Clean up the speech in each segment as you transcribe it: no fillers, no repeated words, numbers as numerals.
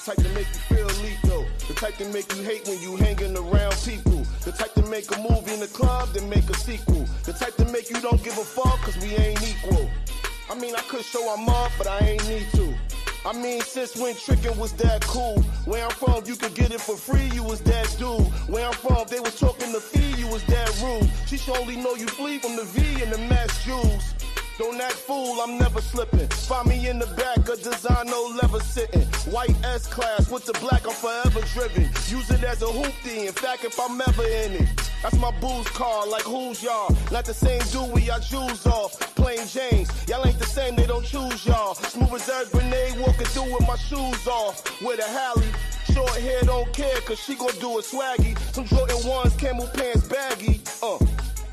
The type to make you feel lethal. The type to make you hate when you hanging around people. The type to make a movie in the club, then make a sequel. The type to make you don't give a fuck, cause we ain't equal. I mean, I could show I'm up, but I ain't need to. I mean, since when tricking was that cool? Where I'm from, you could get it for free, you was that dude. Where I'm from, they was talking to fee, you was that rude. She should only know you flee from the V and the mass jewels. Don't act fool, I'm never slipping. Find me in the back of design, no leather sitting. White S-Class with the black, I'm forever driven. Use it as a hoopty, in fact, if I'm ever in it. That's my booze car, like who's y'all? Not the same dude we y'all Jews off. Plain James, y'all ain't the same, they don't choose y'all. Smooth as Eric Grenade, walking through with my shoes off. With a Hallie, short hair don't care, cause she gon' do it swaggy. Some Jordan 1s, camel pants baggy.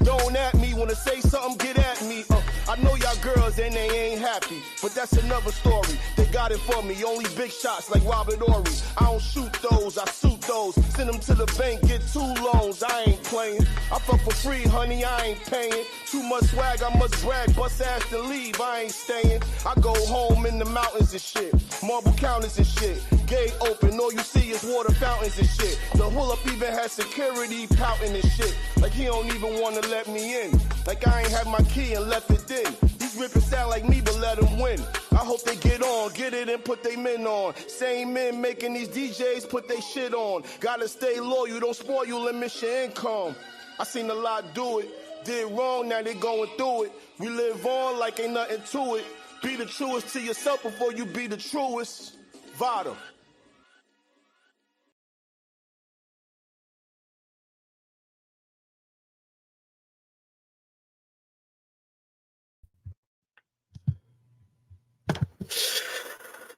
Don't at me, wanna say something, get at me. I know y'all girls and they ain't happy, but that's another story. They got it for me, only big shots like Robert Ory. I don't shoot those, I suit those. Send them to the bank, get 2 loans, I ain't playing. I fuck for free, honey, I ain't paying. Too much swag, I must brag, bust ass to leave, I ain't staying. I go home in the mountains and shit, marble counters and shit. Gate open, all you see is water fountains and shit. The hole up even has security pouting and shit. Like he don't even wanna let me in. Like I ain't have my key and left it in. These rippers sound like me, but let them win. I hope they get on, get it and put they men on. Same men making these DJs put they shit on. Gotta stay loyal, don't spoil you, and miss your income. I seen a lot do it. Did wrong, now they going through it. We live on like ain't nothing to it. Be the truest to yourself before you be the truest. Vada.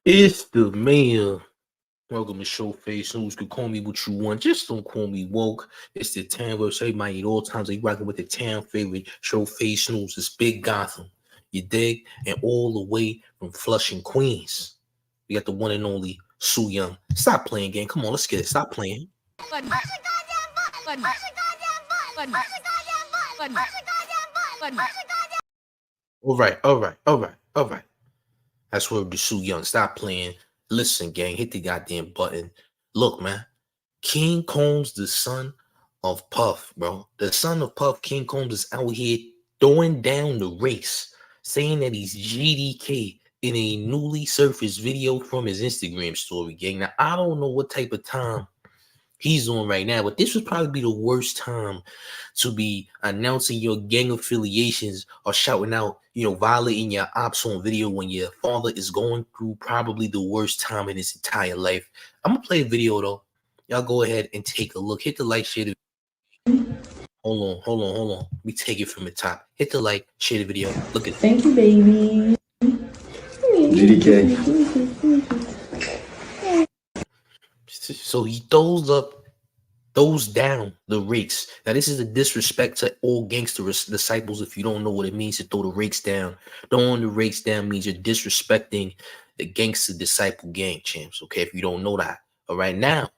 It's the man. Welcome to Showface News. You can call me what you want. Just don't call me woke. It's the town where everybody at all times. They rocking with the town favorite Showface News. It's Big Gotham. You dig? And all the way from Flushing, Queens. We got the one and only Sue Young. Stop playing, gang. Come on, let's get it. Stop playing. All right. That's where the Sue Young. Stop playing. Listen, gang, hit the goddamn button. Look, man. King Combs, the son of Puff, bro. The son of Puff, King Combs, is out here throwing down the race, saying that he's GDK in a newly surfaced video from his Instagram story, gang. Now, I don't know what type of time he's on right now, but this would probably be the worst time to be announcing your gang affiliations or shouting out, violating your ops on video when your father is going through probably the worst time in his entire life. I'm gonna play a video though. Y'all go ahead and take a look. Hit the like, share the Hold on. Let me take it from the top. Hit the like, share the video. Look at it. Thank you, baby. GDK. So he throws down the rakes. Now, this is a disrespect to all gangster disciples. If you don't know what it means to throw the rakes down, throwing the rakes down means you're disrespecting the gangster disciple gang, champs. Okay, if you don't know that. All right, now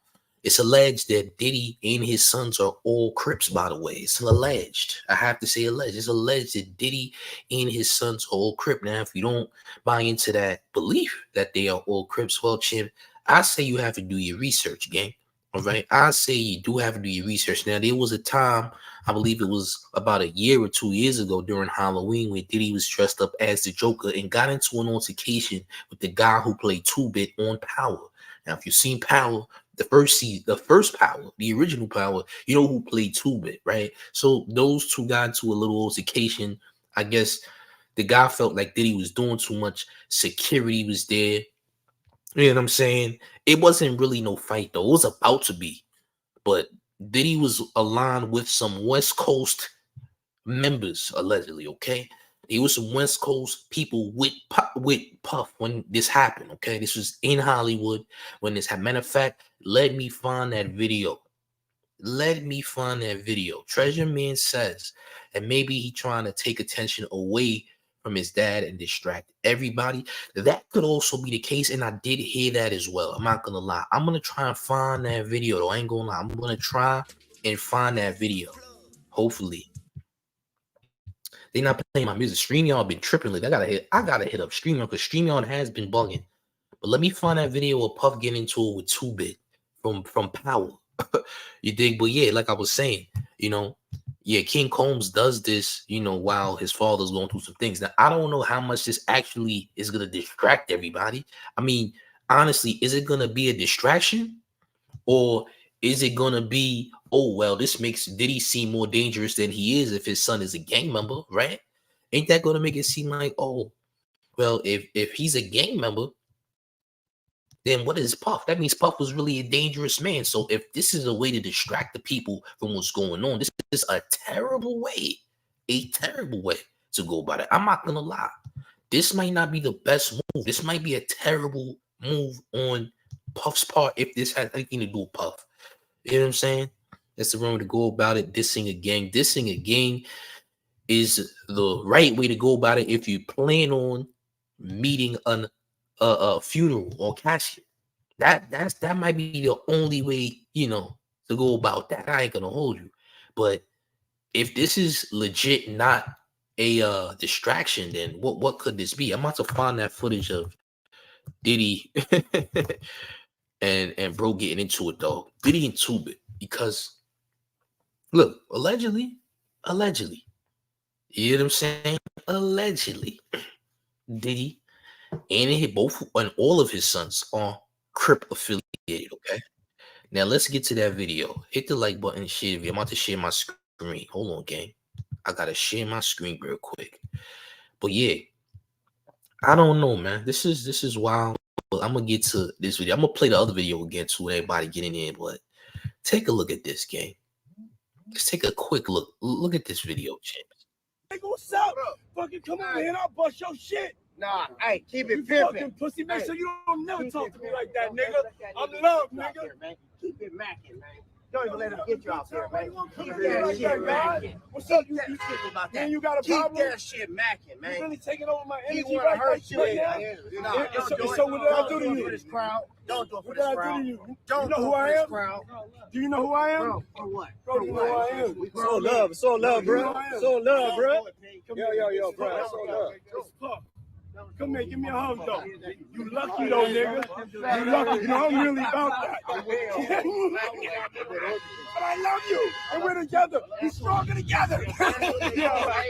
it's alleged that Diddy and his sons are all Crips, by the way. It's alleged. I have to say alleged. It's alleged that Diddy and his sons are all Crip. Now, if you don't buy into that belief that they are all Crips, well, champ, I say you have to do your research, gang. All right. I say you do have to do your research. Now, there was a time, I believe it was about a year or 2 years ago during Halloween, where Diddy was dressed up as the Joker and got into an altercation with the guy who played 2-Bit on Power. Now, if you've seen Power, the first Power, the original Power, you know who played 2-Bit, right? So those two got into a little altercation. I guess the guy felt like Diddy was doing too much. Security was there. You know what I'm saying? It wasn't really no fight, though. It was about to be. But Diddy was aligned with some West Coast members, allegedly, okay? There was some West Coast people with Puff when this happened, okay? This was in Hollywood when this happened. Matter of fact, let me find that video. Treasure Man says, and maybe he trying to take attention away from his dad and distract everybody. That could also be the case, and I did hear that as well. I'm not gonna lie. I'm gonna try and find that video, though. I ain't gonna lie. I'm gonna try and find that video. Hopefully. They not playing my music. StreamYard been tripping. Like I gotta hit up StreamYard because StreamYard has been bugging. But let me find that video of Puff getting into it with Two-Bit from Power. You dig? But yeah, like I was saying, you know, yeah, King Combs does this, you know, while his father's going through some things. Now, I don't know how much this actually is gonna distract everybody. I mean, honestly, is it gonna be a distraction? Or is it gonna be, oh well, this makes Diddy seem more dangerous than he is if his son is a gang member, right? Ain't that gonna make it seem like, oh, well, if he's a gang member, then what is Puff? That means Puff was really a dangerous man. So if this is a way to distract the people from what's going on, this is a terrible way to go about it. I'm not gonna lie. This might not be the best move. This might be a terrible move on Puff's part if this has anything to do with Puff. You know what I'm saying? That's the wrong way to go about it. Dissing a gang. Dissing a gang is the right way to go about it if you plan on meeting a funeral or casket. That might be the only way, you know, to go about that. I ain't gonna hold you. But if this is legit not a distraction, then what could this be? I'm about to find that footage of Diddy and bro getting into it though. Diddy and Two-Bit. Because look, allegedly, you know what I'm saying? Allegedly, Diddy and both and all of his sons are Crip affiliated. Okay. Now let's get to that video. Hit the like button, share. I'm about to share my screen. Hold on, gang. I gotta share my screen real quick. But yeah, I don't know, man. This is wild. But I'm gonna get to this video. I'm gonna play the other video again too. Everybody getting in, but take a look at this, gang. Let's take a quick look. Look at this video, champs. Nigga, what's up? Fucking come over here and I'll bust your shit. Nah, hey, keep it You pimping. fucking pussy. Make sure you don't never Keep talk it to me pimping. like that, Don't nigga. let that I'm nigga love, get you out nigga. there, man. Keep it macking, man. Don't even let him get you out there, Why you man. gonna come Keep in here that like shit that, God? macking. What's up? You think about Man, that. you got a Keep problem? that shit macking, You man. really taking over my He energy wanna right hurt you. right now? Nah, And don't so- do it. so what did I Don't do to it you? for this crowd. Don't do it for What this did I do crowd. to you? You Don't know do who it for I this am? crowd. Do you know who I am? Bro, for what? Bro, do you know who I am? So love, bro. So love, bro. Come Yo, bro. So love. It's Puff. Come here, give me a hug, though. You lucky, though, nigga. You lucky. You know, I'm really about that. But I love you, and we're together. We're stronger together. Yeah.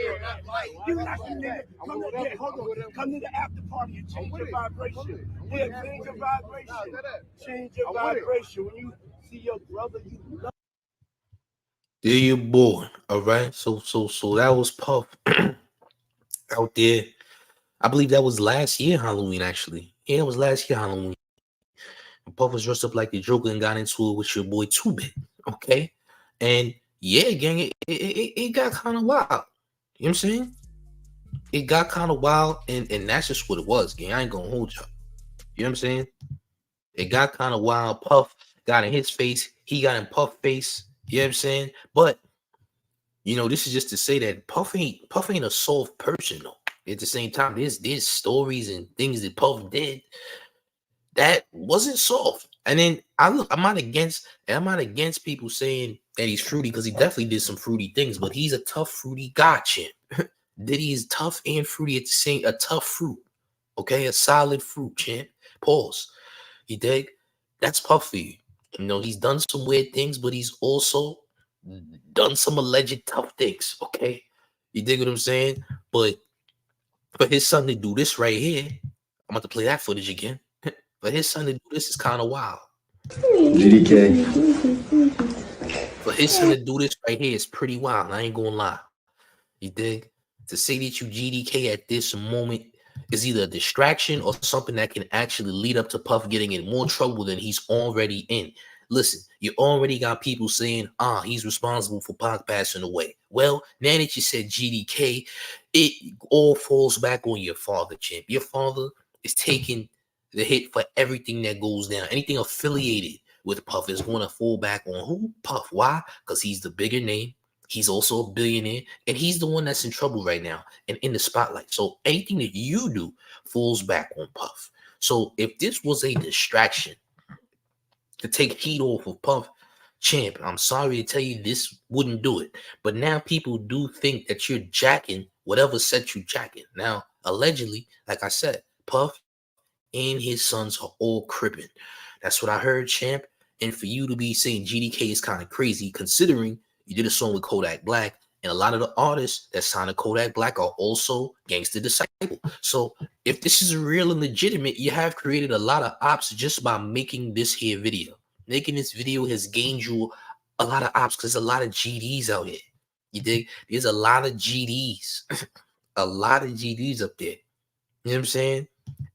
You lucky, nigga. Come to, yeah, hold on. Come to the after party and change your vibration. Yeah, change your vibration. Change your vibration. When you see your brother, you love. There you boy. All right. So that was Puff out there. I believe that was last year Halloween, actually. Yeah, it was last year Halloween. Puff was dressed up like the Joker and got into it with your boy Two-Bit. Okay. And yeah, gang, it got kind of wild. You know what I'm saying? It got kind of wild, and that's just what it was, gang. I ain't gonna hold y'all. You know what I'm saying? It got kind of wild. Puff got in his face. He got in Puff face. You know what I'm saying? But you know, this is just to say that Puff ain't a soft person though. At the same time, there's stories and things that Puff did that wasn't soft. And then I'm not against people saying that he's fruity, because he definitely did some fruity things, but he's a tough fruity guy, champ. Diddy is tough and fruity at the same, a tough fruit. Okay, a solid fruit, champ. Pause. You dig? That's Puff for you. You know, he's done some weird things, but he's also done some alleged tough things. Okay, you dig what I'm saying? But for his son to do this right here, I'm about to play that footage again. For his son to do this is kind of wild. GDK. For his son to do this right here is pretty wild. I ain't gonna lie. You dig? To say that you GDK at this moment is either a distraction or something that can actually lead up to Puff getting in more trouble than he's already in. Listen, you already got people saying, he's responsible for Pac passing away. Well, now that you said GDK, it all falls back on your father, champ. Your father is taking the hit for everything that goes down. Anything affiliated with Puff is going to fall back on who? Puff. Why? Because he's the bigger name. He's also a billionaire, and he's the one that's in trouble right now and in the spotlight. So anything that you do falls back on Puff. So if this was a distraction to take heat off of Puff, champ, I'm sorry to tell you, this wouldn't do it. But now people do think that you're jacking whatever set you jacking. Now, allegedly, like I said, Puff and his sons are all cripping. That's what I heard, champ. And for you to be saying GDK is kind of crazy, considering you did a song with Kodak Black, and a lot of the artists that signed to Kodak Black are also Gangsta Disciple. So if this is real and legitimate, you have created a lot of ops just by making this here video. Making this video has gained you a lot of ops because there's a lot of GDs out here. You dig? There's a lot of GDs. A lot of GDs up there. You know what I'm saying?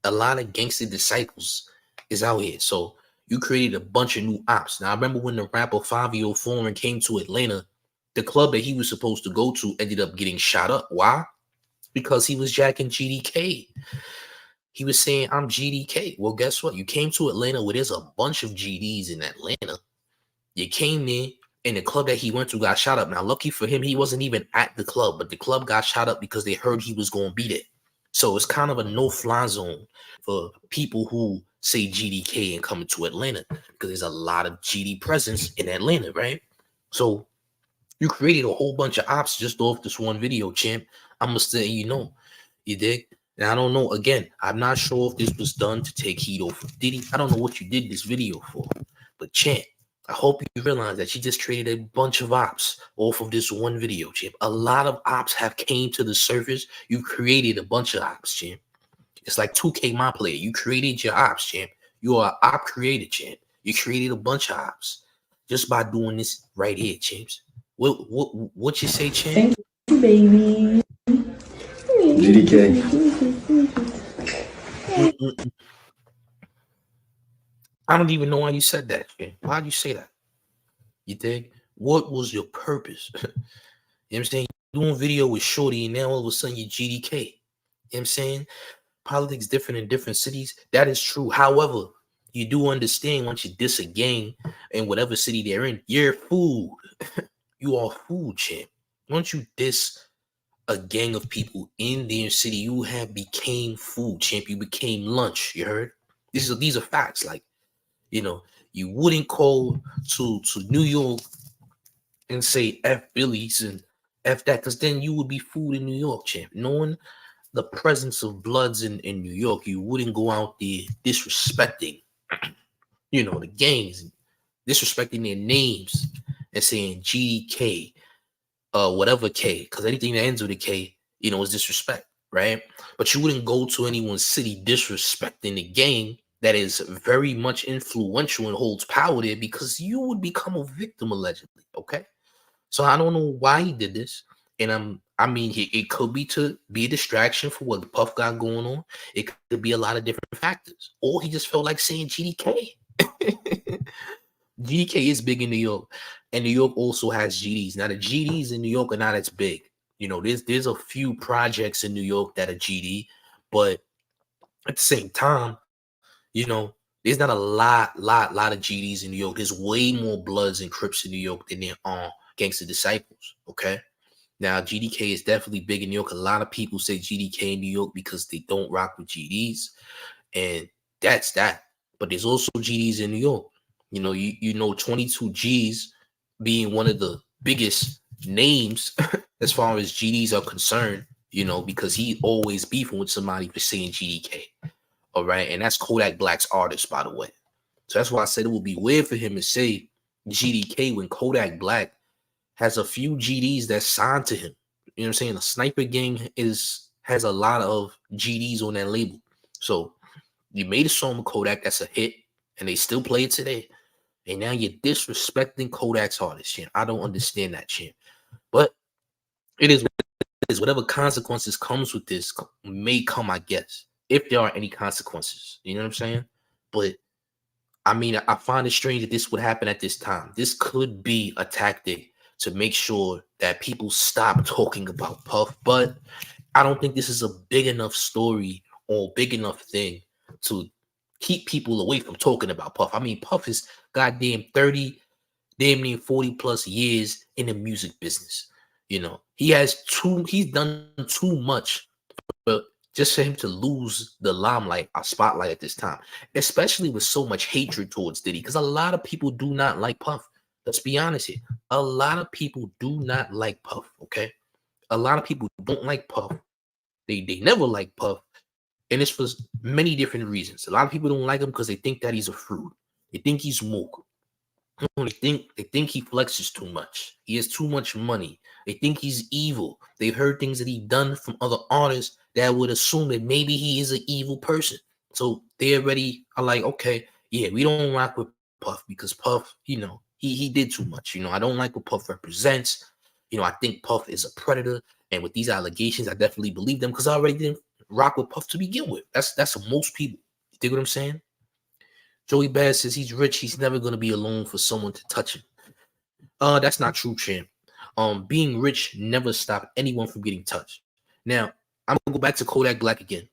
A lot of Gangsta Disciples is out here. So you created a bunch of new ops. Now, I remember when the rapper 5-Year Foreign came to Atlanta, the club that he was supposed to go to ended up getting shot up. Why? Because he was jacking GDK. He was saying, I'm GDK. Well, guess what? You came to Atlanta where there's a bunch of GDs in Atlanta. You came there, and the club that he went to got shot up. Now, lucky for him, he wasn't even at the club, but the club got shot up because they heard he was going to be there. So it's kind of a no-fly zone for people who say GDK and coming to Atlanta because there's a lot of GD presence in Atlanta, right? So you created a whole bunch of ops just off this one video, champ. I'm going to say, you dig? And I don't know, again, I'm not sure if this was done to take heat off of Diddy. I don't know what you did this video for, but champ, I hope you realize that you just created a bunch of ops off of this one video, champ. A lot of ops have came to the surface. You created a bunch of ops, champ. It's like 2K my player. You created your ops, champ. You are an op creator, champ. You created a bunch of ops just by doing this right here, champs. What you say, champ? Thank you, baby. GDK. I don't even know why you said that, champ. Why'd you say that? You think? What was your purpose? You know what I'm saying? Doing video with Shorty, and now all of a sudden you're GDK. You know what I'm saying? Politics different in different cities. That is true. However, you do understand once you diss a gang in whatever city they're in, you're food. You are food, champ. Once you diss a gang of people in their city, you have became food, champ. You became lunch. You heard? These are facts. Like, you wouldn't call to New York and say F Billy's and F that, because then you would be food in New York, champ. Knowing the presence of Bloods in New York, you wouldn't go out there disrespecting, the gangs, disrespecting their names and saying GDK, whatever K, because anything that ends with a K, is disrespect, right? But you wouldn't go to anyone's city disrespecting the gang that is very much influential and holds power there, because you would become a victim allegedly, okay? So I don't know why he did this. And it could be to be a distraction for what Puff got going on. It could be a lot of different factors. Or he just felt like saying GDK. GDK is big in New York. And New York also has GDs. Now, the GDs in New York are not as big. There's a few projects in New York that are GD. But at the same time, there's not a lot of GDs in New York. There's way more Bloods and Crips in New York than there are Gangsta Disciples, okay? Now, GDK is definitely big in New York. A lot of people say GDK in New York because they don't rock with GDs, and that's that. But there's also GDs in New York. 22 G's being one of the biggest names as far as GDs are concerned, because he always beefing with somebody for saying GDK. All right, and that's Kodak Black's artist, by the way. So that's why I said it would be weird for him to say GDK when Kodak Black has a few GDs that signed to him. You know what I'm saying? The Sniper Gang has a lot of GDs on that label. So you made a song with Kodak that's a hit, and they still play it today. And now you're disrespecting Kodak's artist, champ. I don't understand that, champ. But it is what it is. Whatever consequences comes with this may come, I guess, if there are any consequences. You know what I'm saying? But I find it strange that this would happen at this time. This could be a tactic to make sure that people stop talking about Puff. But I don't think this is a big enough story or big enough thing to keep people away from talking about Puff. Puff is goddamn 30, damn near 40 plus years in the music business. He's done too much for just for him to lose the limelight, a spotlight at this time, especially with so much hatred towards Diddy, because a lot of people do not like Puff. Let's be honest here. A lot of people do not like Puff, okay? A lot of people don't like Puff. They never like Puff. And it's for many different reasons. A lot of people don't like him because they think that he's a fruit. They think he's woke. They think he flexes too much. He has too much money. They think he's evil. They've heard things that he's done from other artists that would assume that maybe he is an evil person. So they already are like, okay, yeah, we don't rock with Puff because Puff, he did too much. I don't like what Puff represents. I think Puff is a predator. And with these allegations, I definitely believe them because I already didn't rock with Puff to begin with. That's most people. You dig what I'm saying? Joey Bad says he's rich. He's never going to be alone for someone to touch him. That's not true, champ. Being rich never stopped anyone from getting touched. Now, I'm going to go back to Kodak Black again.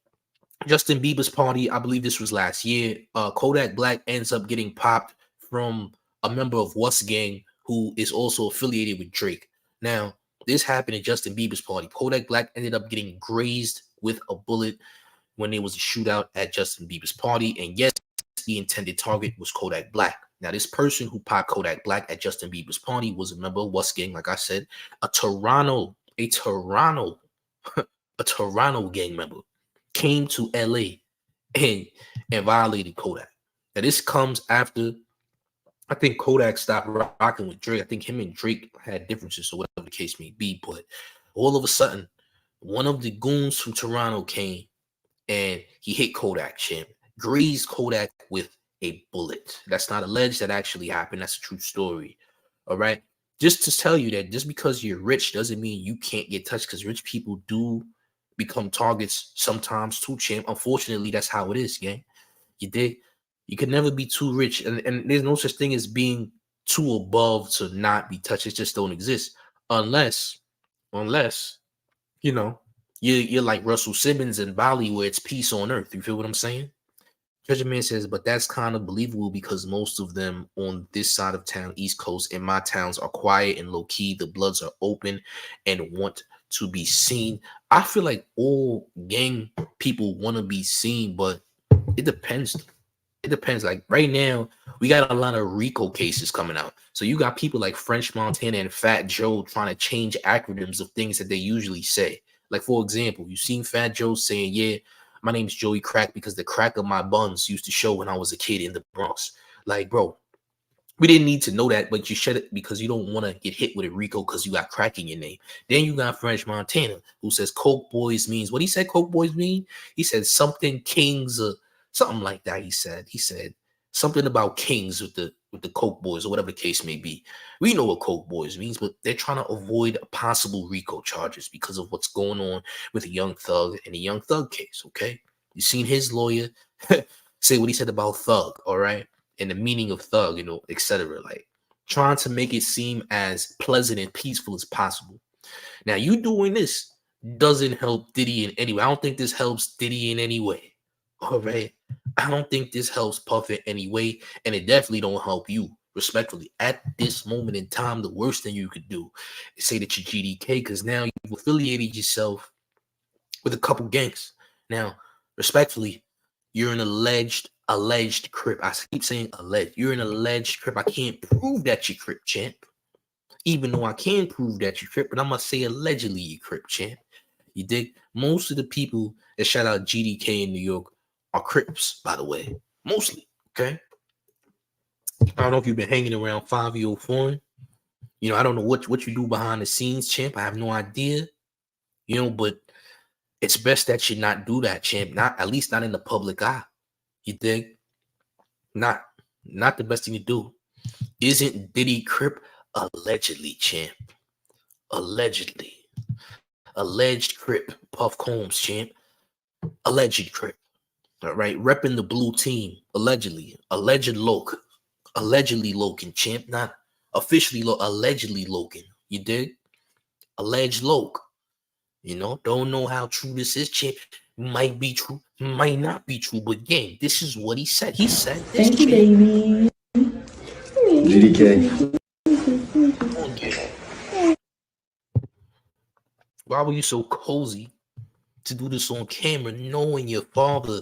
Justin Bieber's party, I believe this was last year. Kodak Black ends up getting popped from a member of What's Gang who is also affiliated with Drake. Now, this happened at Justin Bieber's party. Kodak Black ended up getting grazed with a bullet when there was a shootout at Justin Bieber's party. And yes, the intended target was Kodak Black. Now, this person who popped Kodak Black at Justin Bieber's party was a member of What's Gang, like I said, a Toronto gang member came to LA and violated Kodak. Now, this comes after I think Kodak stopped rocking with Drake. I think him and Drake had differences, or whatever the case may be. But all of a sudden, one of the goons from Toronto came and he hit Kodak, champ. Grazed Kodak with a bullet. That's not alleged. That actually happened. That's a true story. All right. Just to tell you that just because you're rich doesn't mean you can't get touched, because rich people do become targets sometimes too, champ. Unfortunately, that's how it is, gang. You dig? You can never be too rich, and there's no such thing as being too above to not be touched. It just don't exist unless you're like Russell Simmons and Bali, where it's peace on earth. You feel what I'm saying? Treasure Man says, but that's kind of believable because most of them on this side of town, East Coast, in my towns are quiet and low key. The Bloods are open and want to be seen. I feel like all gang people want to be seen, but it depends. It depends. Like right now, we got a lot of RICO cases coming out. So you got people like French Montana and Fat Joe trying to change acronyms of things that they usually say. Like, for example, you seen Fat Joe saying, yeah, my name's Joey Crack because the crack of my buns used to show when I was a kid in the Bronx. Like, bro, we didn't need to know that, but you said it because you don't want to get hit with a RICO because you got crack in your name. Then you got French Montana who says Coke Boys means what he said Coke Boys mean? He said something Kings or something like that. He said something about Kings with the Coke Boys or whatever the case may be. We know what Coke Boys means, but they're trying to avoid possible RICO charges because of what's going on with a Young Thug and the Young Thug case, okay? You seen his lawyer say what he said about Thug, all right? And the meaning of thug, etc. Like trying to make it seem as pleasant and peaceful as possible. Now, you doing this doesn't help Diddy in any way. I don't think this helps Diddy in any way. All right. I don't think this helps Puff in any way. And it definitely don't help you, respectfully. At this moment in time, the worst thing you could do is say that you're GDK, because now you've affiliated yourself with a couple gangs. Now, respectfully, you're an alleged Crip. I keep saying alleged. You're an alleged Crip. I can't prove that you're Crip, champ. Even though I can prove that you're Crip, but I'm going to say allegedly you're Crip, champ. You dig? Most of the people that shout out GDK in New York are Crips, by the way. Mostly, okay? I don't know if you've been hanging around 5-year-old foreign. I don't know what you do behind the scenes, champ. I have no idea. But it's best that you not do that, champ. At least not in the public eye. You dig? Not the best thing to do. Isn't Diddy Crip? Allegedly, champ. Allegedly. Alleged Crip. Puff Combs, champ. Alleged Crip. All right. Repping the blue team. Allegedly. Alleged Loke. Allegedly Loken, champ. Not officially allegedly Loken. You dig? Alleged Loke. Don't know how true this is, champ. Might be true, might not be true, but gang, this is what he said. He said this. Thank you, baby. GDK. Why were you so cozy to do this on camera, knowing your father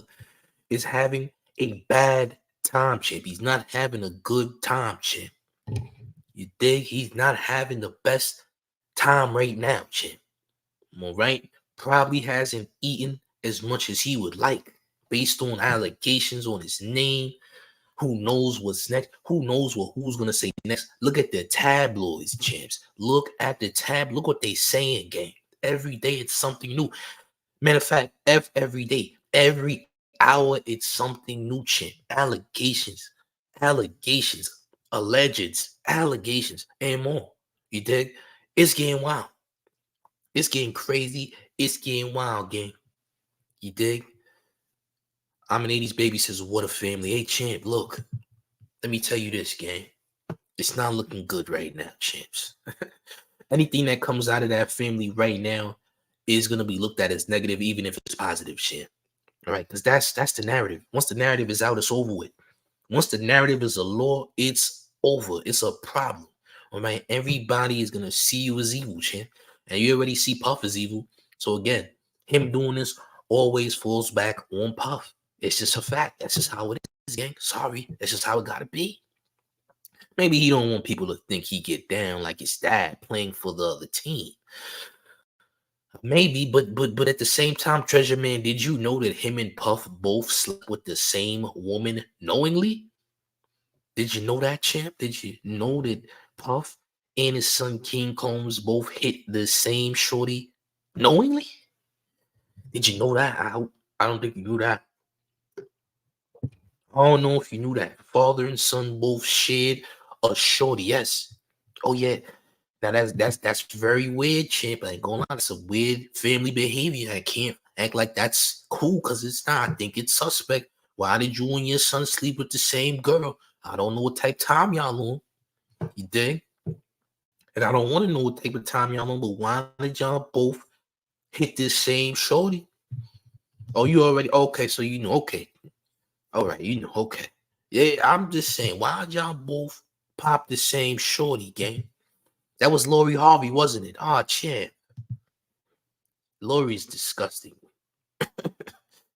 is having a bad time, champ? He's not having a good time, champ. You dig? He's not having the best time right now, champ. All right? Probably hasn't eaten as much as he would like, based on allegations on his name. Who knows what's next? Who knows who's gonna say next? Look at the tabloids, champs. Look at the Look what they saying, gang. Every day it's something new. Matter of fact, every day, every hour it's something new, champ. Allegations, alleged allegations, and more. You dig? It's getting wild. It's getting crazy. It's getting wild, gang. You dig? I'm an 80s baby says, what a family. Hey, champ, look. Let me tell you this, gang. It's not looking good right now, champs. Anything that comes out of that family right now is going to be looked at as negative, even if it's positive, champ. All right? Because that's the narrative. Once the narrative is out, it's over with. Once the narrative is a law, it's over. It's a problem. All right? Everybody is going to see you as evil, champ. And you already see Puff as evil. So again, him doing this always falls back on Puff. It's just a fact. That's just how it is, gang. Sorry. That's just how it got to be. Maybe he don't want people to think he get down like his dad playing for the other team. Maybe, but at the same time, Treasure Man, did you know that him and Puff both slept with the same woman knowingly? Did you know that, champ? Did you know that Puff and his son King Combs both hit the same shorty knowingly? Did you know that? I don't think you knew that. I don't know if you knew that. Father and son both shared a shorty. Yes. Oh yeah. Now that's very weird, champ. I ain't gonna lie. That's a weird family behavior. I can't act like that's cool because it's not. I think it's suspect. Why did you and your son sleep with the same girl? I don't know what type of time y'all on. You dig? And I don't want to know what type of time y'all on, but why did y'all both hit this same shorty? Oh, you already okay, so you know, okay. All right, you know, okay. Yeah, I'm just saying, why y'all both pop the same shorty, gang? That was Lori Harvey, wasn't it? Oh, champ. Lori's disgusting.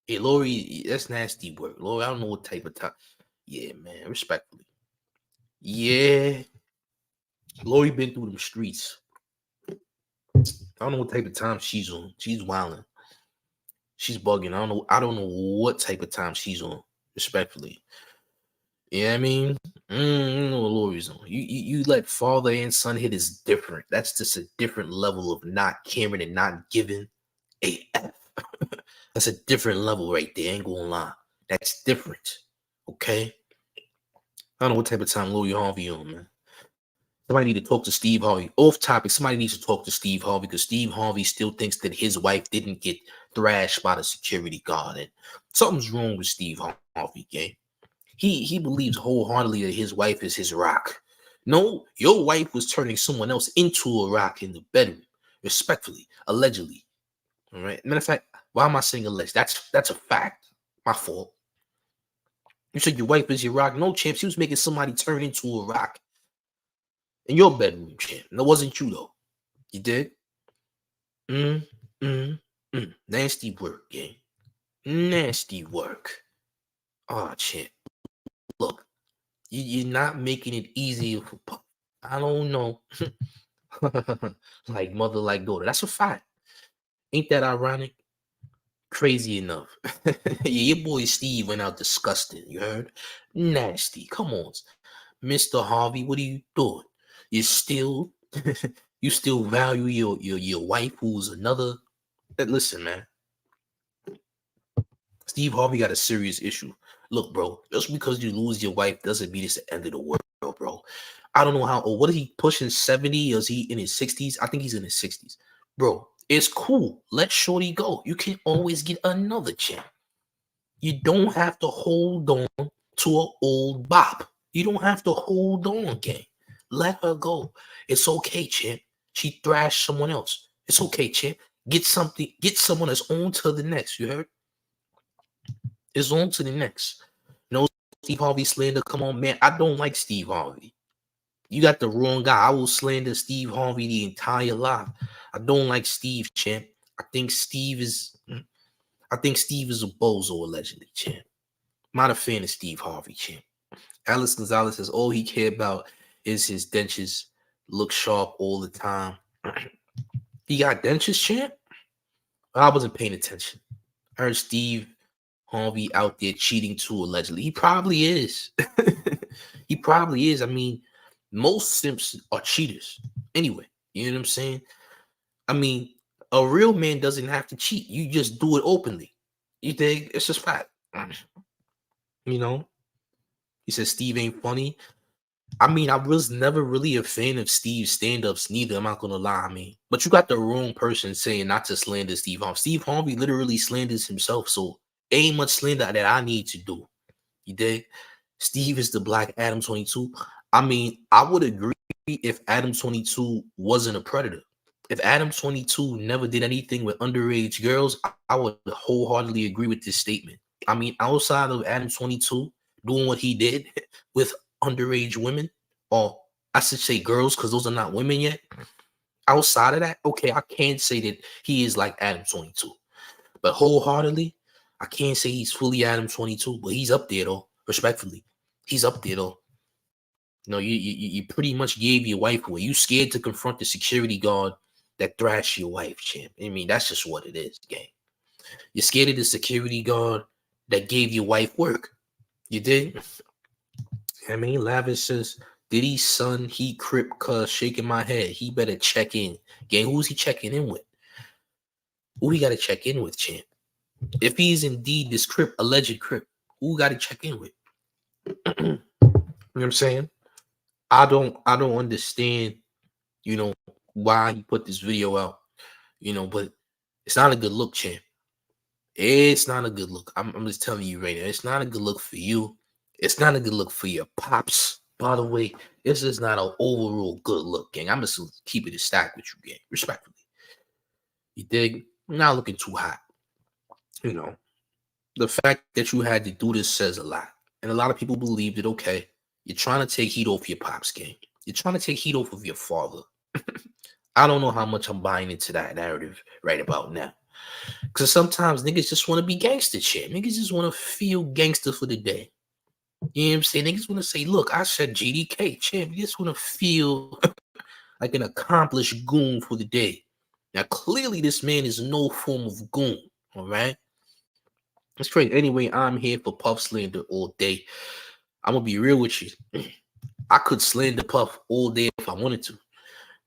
Yeah, Lori, that's nasty work. Lori, I don't know what type of time. Yeah, man, respectfully. Yeah. Lori been through them streets. I don't know what type of time she's on. She's wilding. She's bugging. I don't know what type of time she's on, respectfully. Yeah, I mean, you know what Lori's on. You let father and son hit is different. That's just a different level of not caring and not giving a F. That's a different level right there. Ain't gonna lie. That's different. Okay? I don't know what type of time Lori Harvey on, man. Somebody need to talk to Steve Harvey. Off topic, somebody needs to talk to Steve Harvey because Steve Harvey still thinks that his wife didn't get thrashed by the security guard. And something's wrong with Steve Harvey, gang. He believes wholeheartedly that his wife is his rock. No, your wife was turning someone else into a rock in the bedroom, respectfully, allegedly. All right. Matter of fact, why am I saying alleged? That's a fact. My fault. You said your wife is your rock. No, champ. She was making somebody turn into a rock in your bedroom, champ. And it wasn't you though. You did. Nasty work, gang. Nasty work. Oh, champ. Look, you're not making it easier for Puff. I don't know. Like mother, like daughter. That's a fact. Ain't that ironic? Crazy enough. Yeah, your boy Steve went out disgusting. You heard? Nasty. Come on, Mr. Harvey. What are you doing? You still, you still value your wife, who's another. Listen, man. Steve Harvey got a serious issue. Look, bro, just because you lose your wife doesn't mean it's the end of the world, bro. I don't know how old. What is he pushing 70? Or is he in his 60s? I think he's in his 60s. Bro, it's cool. Let Shorty go. You can always get another champ. You don't have to hold on to an old bop. You don't have to hold on, gang. Let her go. It's okay, champ. She thrashed someone else. It's okay, champ. Get someone that's on to the next. You heard? It's on to the next. No Steve Harvey slander. Come on, man. I don't like Steve Harvey. You got the wrong guy. I will slander Steve Harvey the entire life. I don't like Steve, champ. I think Steve is a bozo, allegedly, champ. I'm not a fan of Steve Harvey, champ. Alex Gonzalez says all he cared about is his dentures look sharp all the time. He got dentures, champ? I wasn't paying attention. I heard Steve Harvey out there cheating too, allegedly. He probably is. He probably is. I mean, most simps are cheaters. Anyway, you know what I'm saying? I mean, a real man doesn't have to cheat. You just do it openly. You think it's just fact. You know? He said Steve ain't funny. I mean, I was never really a fan of Steve's stand-ups neither. I'm not gonna lie. I mean, but you got the wrong person saying not to slander Steve Harvey. Steve Harvey literally slanders himself, so ain't much slander that I need to do. You dig? Steve is the Black Adam 22. I mean, I would agree if Adam 22 wasn't a predator. If Adam 22 never did anything with underage girls, I would wholeheartedly agree with this statement. I mean, outside of Adam 22 doing what he did with underage women, or I should say girls, because those are not women yet. Outside of that, okay, I can't say that he is like Adam 22. But wholeheartedly, I can't say he's fully Adam 22, but he's up there though, respectfully. He's up there though. No, you pretty much gave your wife away. You scared to confront the security guard that thrashed your wife, champ. I mean, that's just what it is, gang. You're scared of the security guard that gave your wife work. You did? I mean, Lavish says, Diddy's son, he Crip cuz shaking my head. He better check in. Gang, who's he checking in with? Who he got to check in with, champ? If he's indeed this Crip, alleged Crip, who got to check in with? You know what I'm saying? I don't understand, you know, why he put this video out, you know, but it's not a good look, champ. It's not a good look. I'm just telling you right now. It's not a good look for you. It's not a good look for your pops. By the way, this is not an overall good look, gang. I'm just keep it a stack with you, gang, respectfully. You dig? I'm not looking too hot. You know, the fact that you had to do this says a lot. And a lot of people believe that, okay, you're trying to take heat off your pops, gang. You're trying to take heat off of your father. I don't know how much I'm buying into that narrative right about now. Because sometimes niggas just want to be gangster shit. Niggas just want to feel gangster for the day. You know what I'm saying? Niggas want to say, look, I said GDK, champ. You just want to feel like an accomplished goon for the day. Now, clearly, this man is no form of goon, all right? That's crazy. Anyway, I'm here for Puff slander all day. I'm going to be real with you. I could slander Puff all day if I wanted to.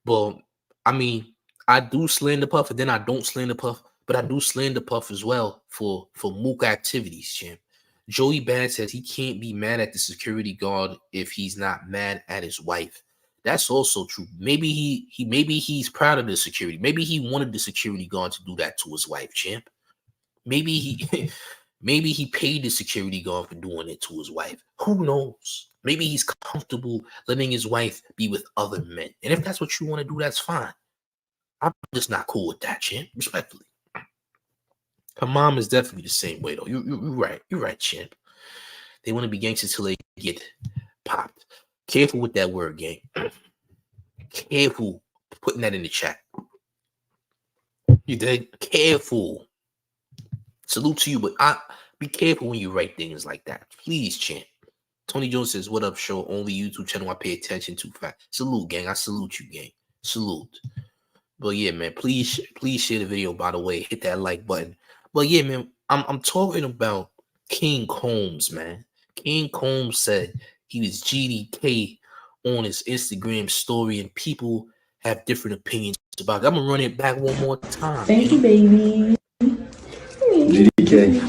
But, I mean, I do slander Puff, and then I don't slander Puff. But I do slander Puff as well for mook activities, champ. Joey Bad says he can't be mad at the security guard if he's not mad at his wife. That's also true. Maybe he's proud of the security. Maybe he wanted the security guard to do that to his wife, champ. Maybe he paid the security guard for doing it to his wife. Who knows? Maybe he's comfortable letting his wife be with other men. And if that's what you want to do, that's fine. I'm just not cool with that, champ. Respectfully. Her mom is definitely the same way, though. You're right. You're right, champ. They want to be gangsters till they get popped. Careful with that word, gang. Careful putting that in the chat. You did? Careful. Salute to you, but be careful when you write things like that. Please, champ. Tony Jones says, what up, show? Only YouTube channel I pay attention to. Fact. Salute, gang. I salute you, gang. Salute. But yeah, man, please share the video, by the way. Hit that like button. But yeah, man, I'm talking about King Combs, man. King Combs said he was GDK on his Instagram story, and people have different opinions about it. I'm gonna run it back one more time. Thank you, baby. GDK.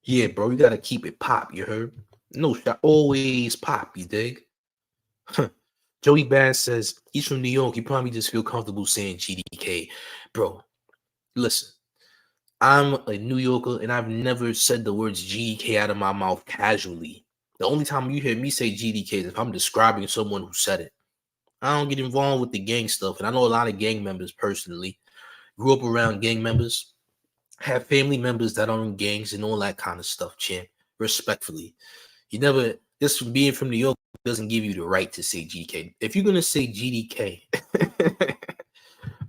Yeah, bro, you gotta keep it pop, you heard? No shot, always pop, you dig? Joey Bass says he's from New York. He probably just feel comfortable saying GDK. Bro, listen, I'm a New Yorker, and I've never said the words GDK out of my mouth casually. The only time you hear me say GDK is if I'm describing someone who said it. I don't get involved with the gang stuff, and I know a lot of gang members personally. Grew up around gang members, have family members that are in gangs and all that kind of stuff, champ. Respectfully. You never, just from being from New York doesn't give you the right to say GK. If you're going to say GDK,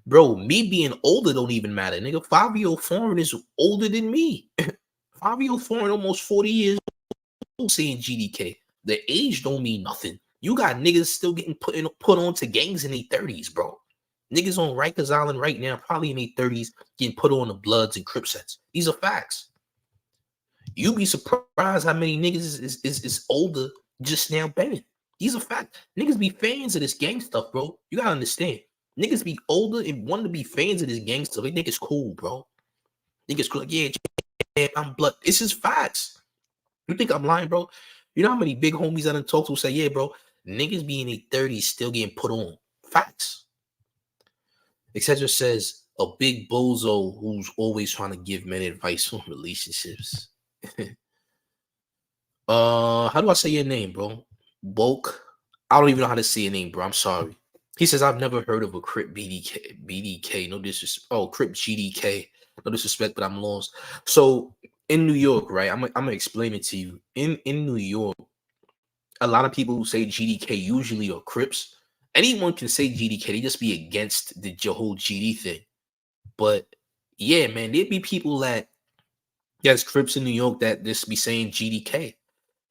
bro, me being older don't even matter. Nigga, 5-year-old foreign is older than me. 5-year-old foreign, almost 40 years old, saying GDK. The age don't mean nothing. You got niggas still getting put on to gangs in their 30s, bro. Niggas on Rikers Island right now, probably in their 30s, getting put on the Bloods and Crip sets. These are facts. You'd be surprised how many niggas is older just now banging. These are facts. Niggas be fans of this gang stuff, bro. You gotta understand. Niggas be older and want to be fans of this gang stuff. They think it's cool, bro. Niggas cool. Like, yeah, I'm blood. It's just facts. You think I'm lying, bro? You know how many big homies I done talk to say, yeah, bro, niggas be in their 30s still getting put on. Facts. Etc. says a big bozo who's always trying to give men advice on relationships. How do I say your name, bro? Bulk. I don't even know how to say your name, bro. I'm sorry. He says I've never heard of a Crip BDK. No disrespect. Oh, Crip GDK. No disrespect, but I'm lost. So in New York, right? I'm gonna explain it to you. In New York, a lot of people who say GDK usually are Crips. Anyone can say GDK. They just be against the whole GD thing. But yeah, man, there'd be people that there's Crips in New York that just be saying GDK.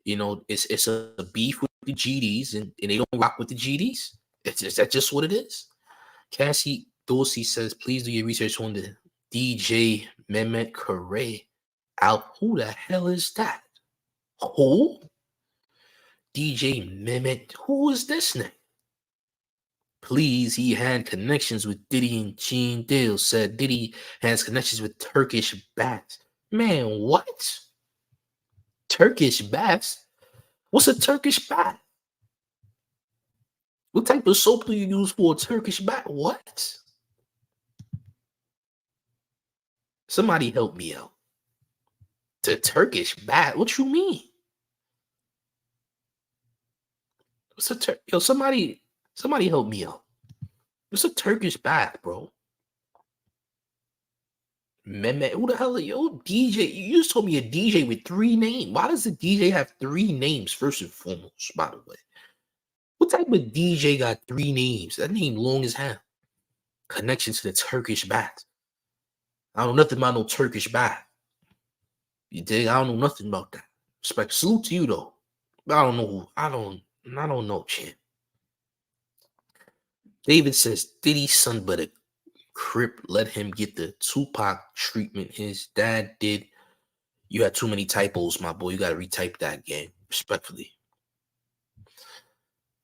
You know, it's a beef with the GDs, and they don't rock with the GDs. That's just what it is. Cassie Dorsey says, please do your research on the DJ Mehmet Correa out. Who the hell is that? Who? DJ Mehmet. Who is this name? Please, he had connections with Diddy and Gene Deal. Said Diddy has connections with Turkish bats. Man, what? Turkish bats? What's a Turkish bat? What type of soap do you use for a Turkish bat? What? Somebody help me out. The Turkish bat? What you mean? What's a Yo, somebody help me out. What's a Turkish bat, bro? Mehmet, who the hell are you? DJ? You just told me a DJ with 3 names. Why does the DJ have 3 names, first and foremost, by the way? What type of DJ got 3 names? That name long as hell. Connection to the Turkish bat. I don't know nothing about no Turkish bat. You dig? I don't know nothing about that. Respect. Salute to you though. I don't know. I don't know, champ. David says Diddy's son, but a Crip let him get the Tupac treatment his dad did. You had too many typos, my boy. You gotta retype that game. Respectfully.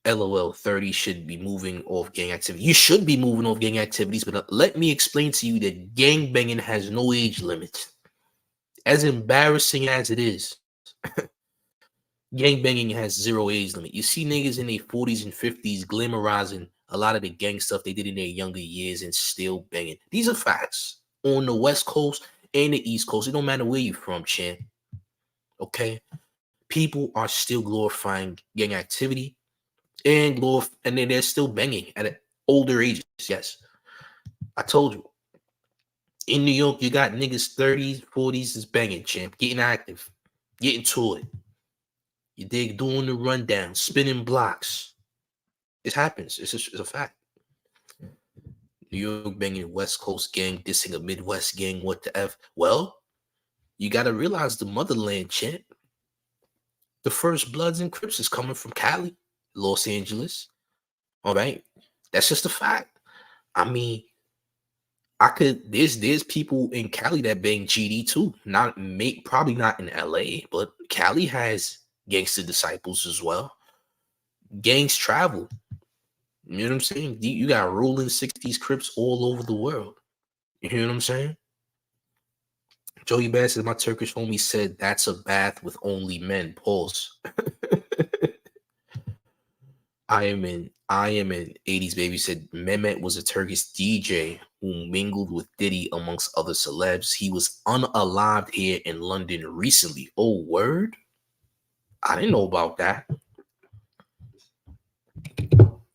LOL 30 should be moving off gang activity. You should be moving off gang activities, but let me explain to you that gang banging has no age limit. As embarrassing as it is, gang banging has 0 age limit. You see niggas in their 40s and 50s glamorizing a lot of the gang stuff they did in their younger years and still banging. These are facts. On the West Coast and the East Coast, it don't matter where you're from, champ. Okay? People are still glorifying gang activity. And then they're still banging at older ages. Yes, I told you. In New York, you got niggas 30s, 40s is banging, champ, getting active, getting to it. You dig, doing the rundown, spinning blocks. It happens. It's a fact. New York banging West Coast gang, dissing a Midwest gang. What the F? Well, you got to realize the motherland, champ. The first Bloods and Crips is coming from Cali, Los Angeles. All right, that's just a fact. I mean, there's people in Cali that bang GD too. Probably not in LA, but Cali has gangster disciples as well. Gangs travel. You know what I'm saying? You got rolling 60s Crips all over the world. You hear what I'm saying? Joey Bass says, my Turkish homie said that's a bath with only men. Pause. I am in 80s baby said Mehmet was a Turkish DJ who mingled with Diddy amongst other celebs. He was unalived here in London recently. Oh, word? I didn't know about that.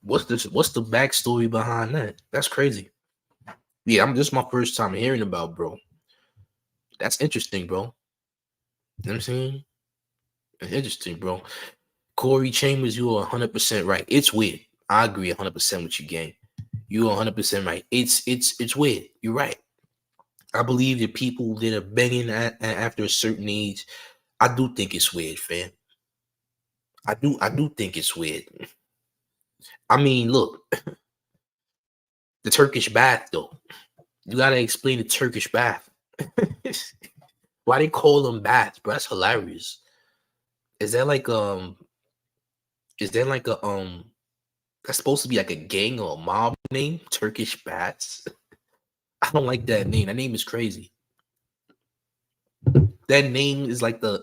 What's the backstory behind that? That's crazy. Yeah, this is my first time hearing about, bro. That's interesting, bro. You know what I'm saying? That's interesting, bro. Corey Chambers, you are 100% right. It's weird. I agree 100% with you, gang. You are 100% right. It's weird. You're right. I believe that people that are banging after a certain age, I do think it's weird, fam. I do think it's weird. I mean, look, The Turkish bath, though. You gotta explain the Turkish bath. Why they call them baths, bro? That's hilarious. Is that like Is there like a that's supposed to be like a gang or a mob name? Turkish baths. I don't like that name. That name is crazy. That name is like the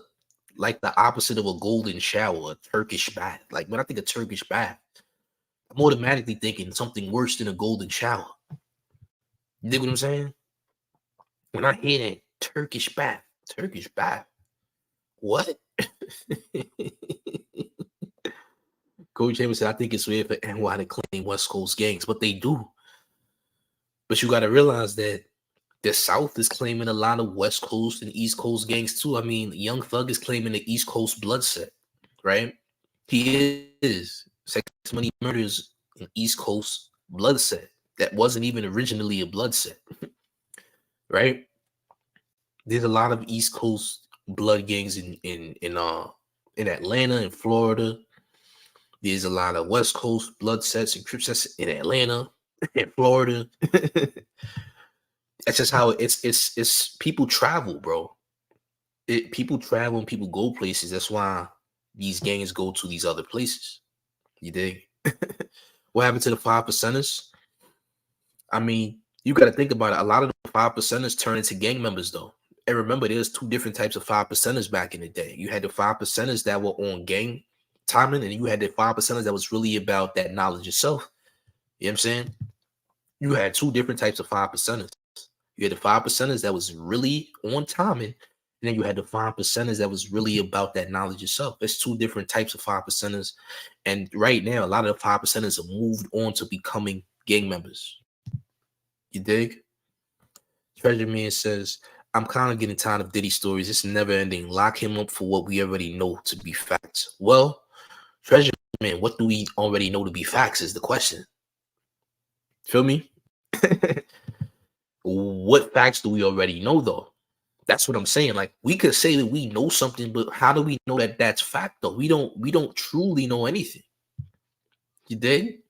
opposite of a golden shower, a Turkish bath. Like when I think of Turkish bath, I'm automatically thinking something worse than a golden shower. You dig what I'm saying? When I hear that Turkish bath, what? Corey Chambers said, I think it's weird for NY to claim West Coast gangs, but they do. But you got to realize that the South is claiming a lot of West Coast and East Coast gangs too. I mean, Young Thug is claiming the East Coast blood set, right? He is. Sex Money Murders an East Coast blood set that wasn't even originally a blood set, right? There's a lot of East Coast blood gangs in Atlanta and Florida. There's a lot of West Coast blood sets and Crips sets in Atlanta and Florida. That's just how it's people travel, bro. People travel and people go places. That's why these gangs go to these other places. You dig? What happened to the 5%ers? I mean, you got to think about it. A lot of the 5%ers turn into gang members, though. And remember, there's two different types of 5%ers back in the day. You had the 5%ers that were on gang timing, and you had the 5%ers that was really about that knowledge yourself. You know what I'm saying? You had two different types of 5%ers. You had the 5%ers that was really on timing, and then you had the 5%ers that was really about that knowledge yourself. There's two different types of 5%ers. And right now, a lot of the 5%ers have moved on to becoming gang members. You dig? Treasure Man says, I'm kind of getting tired of Diddy stories. It's never ending. Lock him up for what we already know to be facts. Well, Treasure Man, what do we already know to be facts is the question. Feel me? What facts do we already know, though? That's what I'm saying. Like, we could say that we know something, but how do we know that that's fact, though? We don't truly know anything. You dig?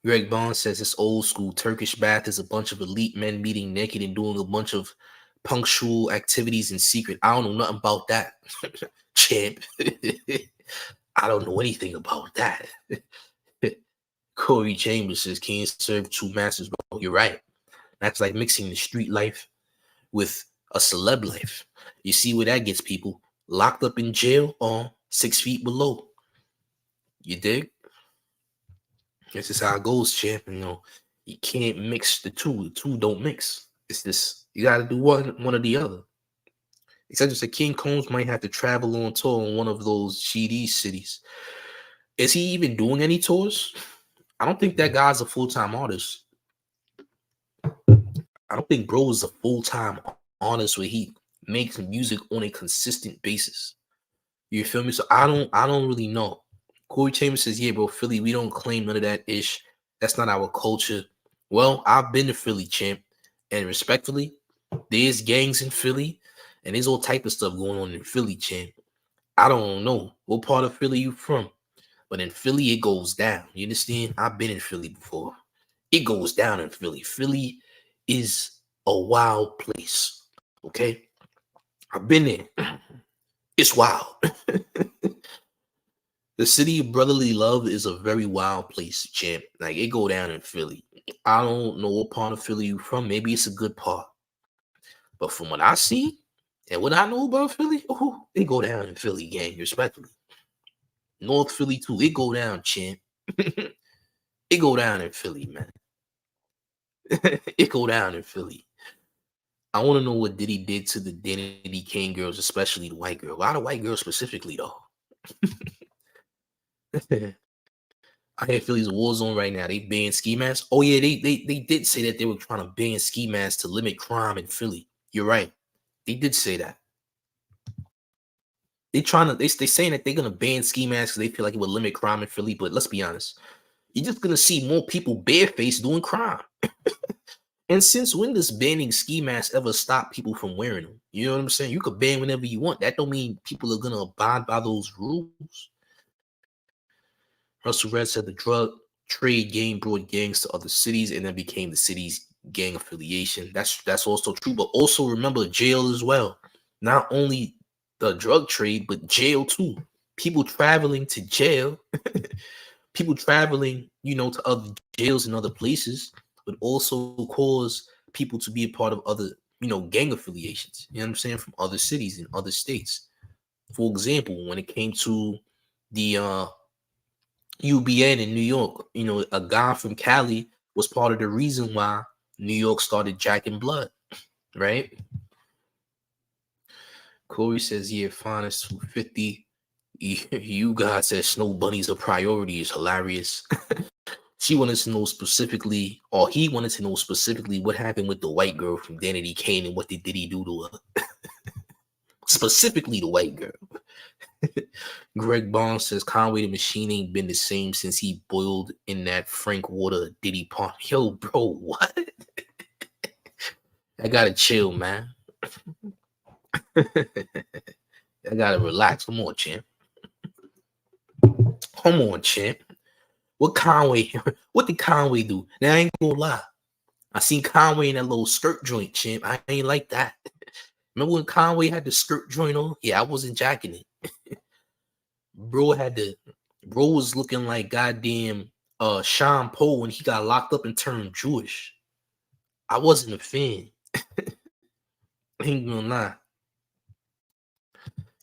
Greg Bond says this old school Turkish bath is a bunch of elite men meeting naked and doing a bunch of punctual activities in secret. I don't know nothing about that, champ. I don't know anything about that. Corey Chambers says, can't serve two masters, bro. You're right. That's like mixing the street life with a celeb life. You see where that gets people locked up in jail or 6 feet below. You dig? That's just how it goes, champ. You know, you can't mix the two. The two don't mix. It's this. You got to do one or the other. Except that King Combs might have to travel on tour in one of those GD cities. Is he even doing any tours? I don't think that guy's a full-time artist. I don't think bro is a full-time artist where he makes music on a consistent basis. You feel me? So I don't really know. Corey Chambers says, yeah, bro, Philly, we don't claim none of that ish. That's not our culture. Well, I've been to Philly, champ. And respectfully, there's gangs in Philly, and there's all type of stuff going on in Philly, champ. I don't know what part of Philly you from, but in Philly, it goes down. You understand? I've been in Philly before. It goes down in Philly. Philly is a wild place, okay? I've been there. It's wild. The city of brotherly love is a very wild place, champ. Like, it go down in Philly. I don't know what part of Philly you from. Maybe it's a good part. But from what I see and what I know about Philly, it go down in Philly, gang, respectfully. North Philly, too. It go down, champ. It go down in Philly, man. It go down in Philly. I want to know what Diddy did to the Diddy Kane girls, especially the white girl. Why the white girls specifically, though? I hear Philly's a war zone right now. They ban ski masks. Oh yeah, they did say that they were trying to ban ski masks to limit crime in Philly. You're right. They did say that. They saying that they're gonna ban ski masks because they feel like it would limit crime in Philly. But let's be honest, you're just gonna see more people barefaced doing crime. And since when does banning ski masks ever stop people from wearing them? You know what I'm saying? You could ban whenever you want. That don't mean people are gonna abide by those rules. Russell Red said the drug trade game brought gangs to other cities and then became the city's gang affiliation. That's also true. But also remember jail as well. Not only the drug trade, but jail too. People traveling to jail, people traveling, to other jails and other places would also cause people to be a part of other, gang affiliations. You know what I'm saying? From other cities and other states. For example, when it came to the UBN in New York, a guy from Cali was part of the reason why New York started jacking blood, right? Corey says, yeah, fine, it's 250. You guys said Snow Bunny's a priority is hilarious. She wanted to know specifically, or he wanted to know specifically what happened with the white girl from Danity Kane and what did Diddy do to her? Specifically the white girl. Greg Barnes says Conway the Machine ain't been the same since he boiled in that Frank Water Diddy pond. Yo, bro, what? I gotta chill, man. I gotta relax. Come on, champ. Come on, champ. What did Conway do? Now I ain't gonna lie. I seen Conway in that little skirt joint, champ. I ain't like that. Remember when Conway had the skirt joint on? Yeah, I wasn't jacking it. Bro was looking like goddamn Sean Paul when he got locked up and turned Jewish. I wasn't a fan. I ain't gonna lie.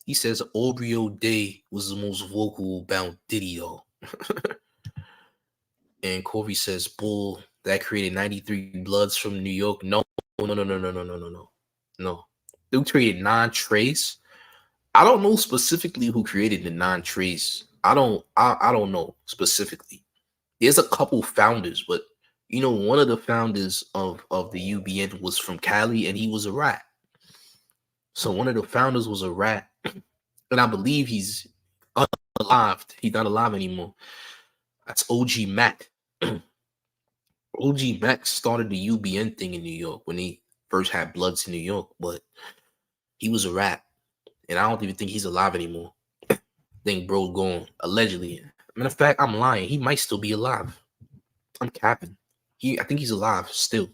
He says Aubrey Day was the most vocal about Diddy, yo. And Corey says, bull, that created 93 Bloods from New York. No. They created non-trace. I don't know specifically who created the non-trace. I don't know specifically. There's a couple founders, but one of the founders of the UBN was from Cali and he was a rat. So one of the founders was a rat. And I believe he's alive. He's not alive anymore. That's OG Mac. OG Mac started the UBN thing in New York when he first had Bloods in New York, but he was a rat. And I don't even think he's alive anymore. I think bro gone, allegedly. Matter of fact, I'm lying. He might still be alive. I'm capping. I think he's alive still.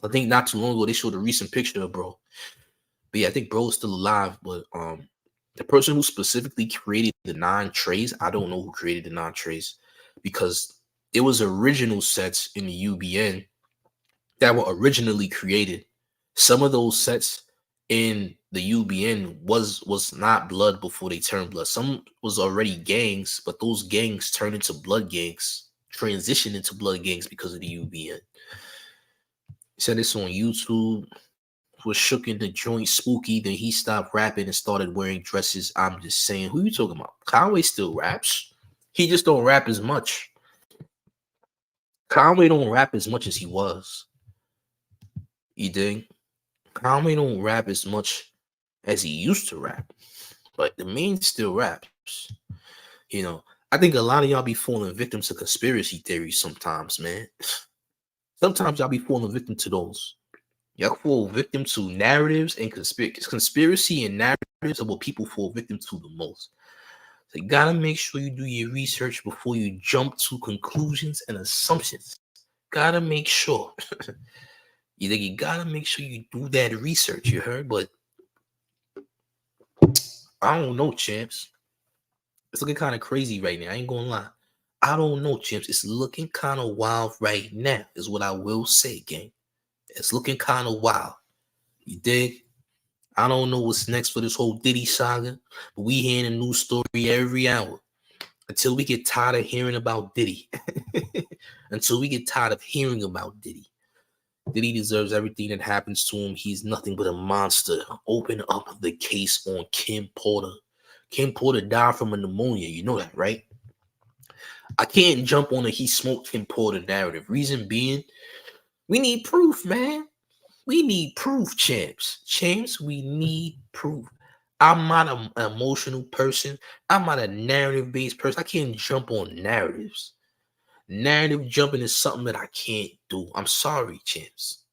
I think not too long ago they showed a recent picture of bro. But yeah, I think bro is still alive. But the person who specifically created the non-trace, I don't know who created the non-trace because there was original sets in the UBN that were originally created. Some of those sets in the UBN was not blood before they turned blood. Some was already gangs, but those gangs turned into blood gangs, transitioned into blood gangs because of the UBN. He said this on YouTube. Was shook in the joint spooky, then he stopped rapping and started wearing dresses. I'm just saying, who you talking about? Conway still raps. He just don't rap as much. Conway don't rap as much as he was. You dig? Conway don't rap as much as he used to rap. But the man still raps. I think a lot of y'all be falling victim to conspiracy theories sometimes, man. Sometimes y'all be falling victim to those. Y'all fall victim to narratives and conspiracy and narratives are what people fall victim to the most. So you gotta make sure you do your research before you jump to conclusions and assumptions. Gotta make sure. You gotta make sure you do that research, you heard? But I don't know, champs. It's looking kind of crazy right now. I ain't gonna lie. I don't know, champs. It's looking kind of wild right now, is what I will say, gang. It's looking kind of wild. You dig? I don't know what's next for this whole Diddy saga, but we hearing a new story every hour until we get tired of hearing about Diddy. Until we get tired of hearing about Diddy. Diddy deserves everything that happens to him. He's nothing but a monster. Open up the case on Kim Porter. Kim Porter died from a pneumonia. You know that, right? I can't jump on a he smoked Kim Porter narrative. Reason being, we need proof, man. We need proof, champs. Champs, we need proof. I'm not an emotional person. I'm not a narrative-based person. I can't jump on narratives. Narrative jumping is something that I can't do. I'm sorry, champs.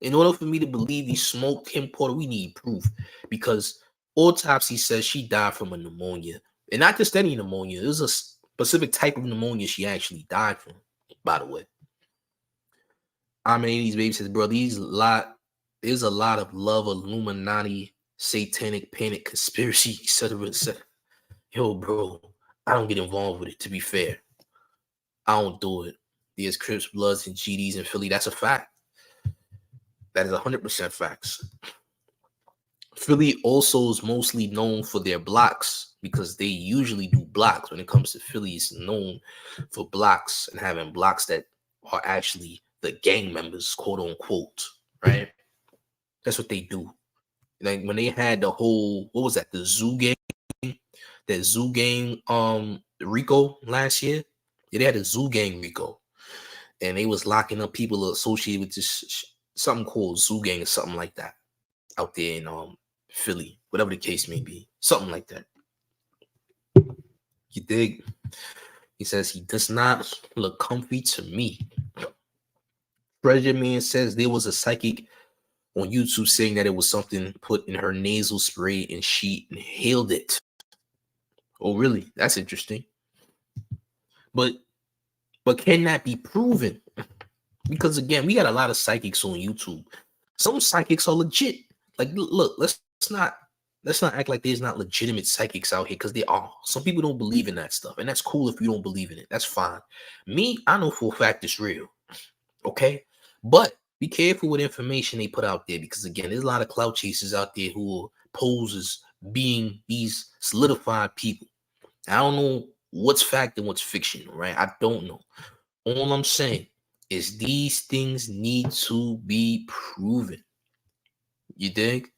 In order for me to believe he smoked Kim Porter, we need proof. Because autopsy says she died from a pneumonia. And not just any pneumonia. It was specific type of pneumonia she actually died from, by the way. I mean, these babies says, bro, there's a lot of love, Illuminati, satanic panic, conspiracy, etc. Yo, bro, I don't get involved with it, to be fair. I don't do it. There's Crips, Bloods, and GDs in Philly. That's a fact. That is 100% facts. Philly also is mostly known for their blocks because they usually do blocks. When it comes to Philly, it's known for blocks and having blocks that are actually the gang members, quote unquote, right? That's what they do. Like when they had the whole, what was that, the zoo game? That zoo gang, Rico last year? Yeah, they had a zoo gang Rico. And they was locking up people associated with this something called zoo gang or something like that out there in Philly, whatever the case may be, something like that. You dig? He says he does not look comfy to me. Treasure Man says there was a psychic on YouTube saying that it was something put in her nasal spray and she inhaled it. Oh, really? That's interesting. But can that be proven? Because again, we got a lot of psychics on YouTube. Some psychics are legit. Like, look, let's not act like there's not legitimate psychics out here, because there are. Some people don't believe in that stuff, and that's cool if you don't believe in it. That's fine. Me, I know for a fact it's real. Okay, but be careful with information they put out there, because again, there's a lot of clout chasers out there who pose as being these solidified people. I don't know what's fact and what's fiction, right? I don't know. All I'm saying is these things need to be proven. You dig?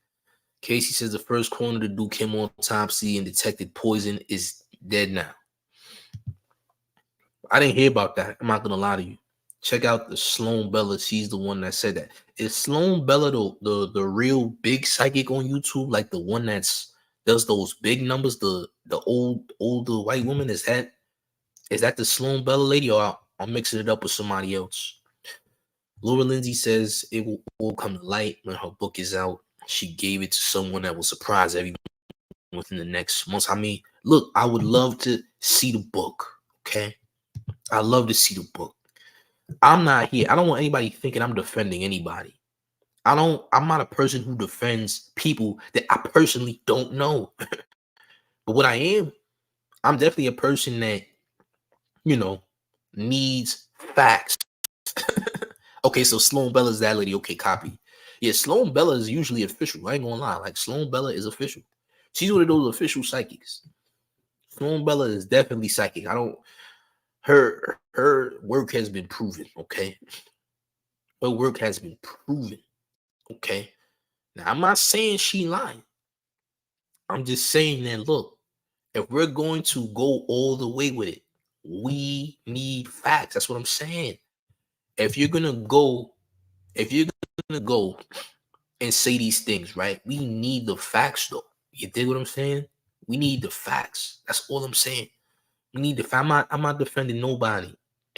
Casey says the first coroner to do chem autopsy and detected poison is dead now. I didn't hear about that. I'm not gonna lie to you. Check out the Sloan Bella. She's the one that said that. Is Sloan Bella the real big psychic on YouTube? Like the one that's does those big numbers? The older white woman? Is that the Sloan Bella lady, or I'm mixing it up with somebody else? Laura Lindsay says it will all come to light when her book is out. She gave it to someone that will surprise everyone within the next months. I mean, look, I would love to see the book. Okay, I love to see the book. I'm not here. I don't want anybody thinking I'm defending anybody. I'm not a person who defends people that I personally don't know. But what I am, I'm definitely a person that, needs facts. Okay, so Sloan Bella is that lady. Okay, copy. Yeah, Sloan Bella is usually official. I ain't gonna lie. Like, Sloan Bella is official. She's one of those official psychics. Sloan Bella is definitely psychic. Her work has been proven, okay? Her work has been proven, okay? Now, I'm not saying she lying. I'm just saying that, look, if we're going to go all the way with it, we need facts. That's what I'm saying. If you're gonna go and say these things, right? We need the facts, though. You dig what I'm saying? We need the facts. That's all I'm saying. We need the. I'm not defending nobody.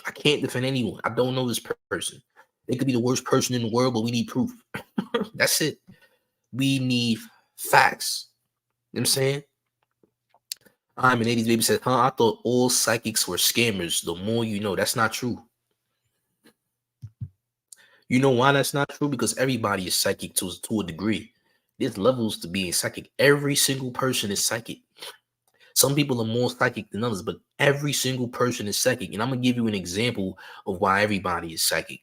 I can't defend anyone. I don't know this person. They could be the worst person in the world, but we need proof. That's it. We need facts. You know what I'm saying? I'm an 80s baby said, I thought all psychics were scammers. The more you know. That's not true. You know why that's not true? Because everybody is psychic to a degree. There's levels to being psychic. Every single person is psychic. Some people are more psychic than others, but every single person is psychic. And I'm going to give you an example of why everybody is psychic.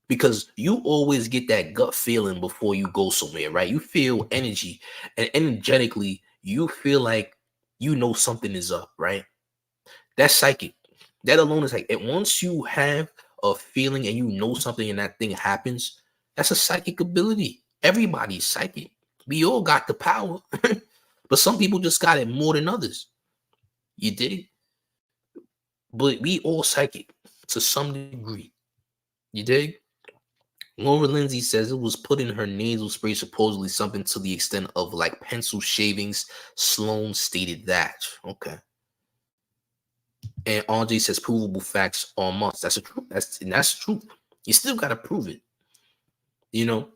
Because you always get that gut feeling before you go somewhere, right? You feel energy, and energetically, you feel like you know something is up, right? That's psychic. That alone is like, and once you have a feeling and you know something and that thing happens, that's a psychic ability. Everybody's psychic. We all got the power. But some people just got it more than others. You dig? But we all psychic to some degree. You dig? Laura Lindsay says it was put in her nasal spray, supposedly something to the extent of like pencil shavings. Sloan stated that. Okay. And RJ says provable facts are must. That's a truth. That's true. You still gotta prove it. You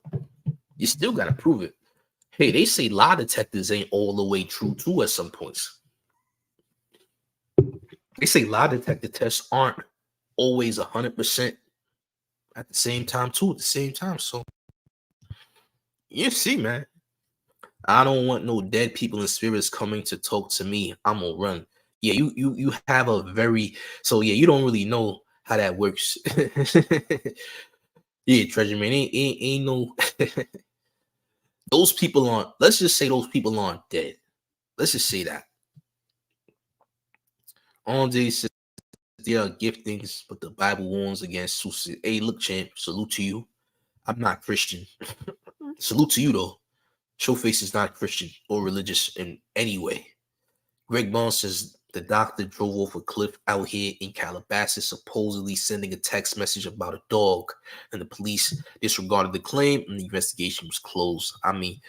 still gotta prove it. Hey, they say lie detectors ain't all the way true too at some points. They say lie detector tests aren't always 100% at the same time, too. At the same time, so you see, man. I don't want no dead people and spirits coming to talk to me. I'm gonna run. Yeah, you have a very so yeah, you don't really know how that works. Yeah, treasure man, ain't no those people aren't. Let's just say those people aren't dead. Let's just say that. Andre says there are giftings, but the Bible warns against suicide. Hey, look, champ, salute to you. I'm not Christian. Salute to you though. Showface is not Christian or religious in any way. Greg Bond says the doctor drove off a cliff out here in Calabasas, supposedly sending a text message about a dog, and the police disregarded the claim and the investigation was closed. I mean,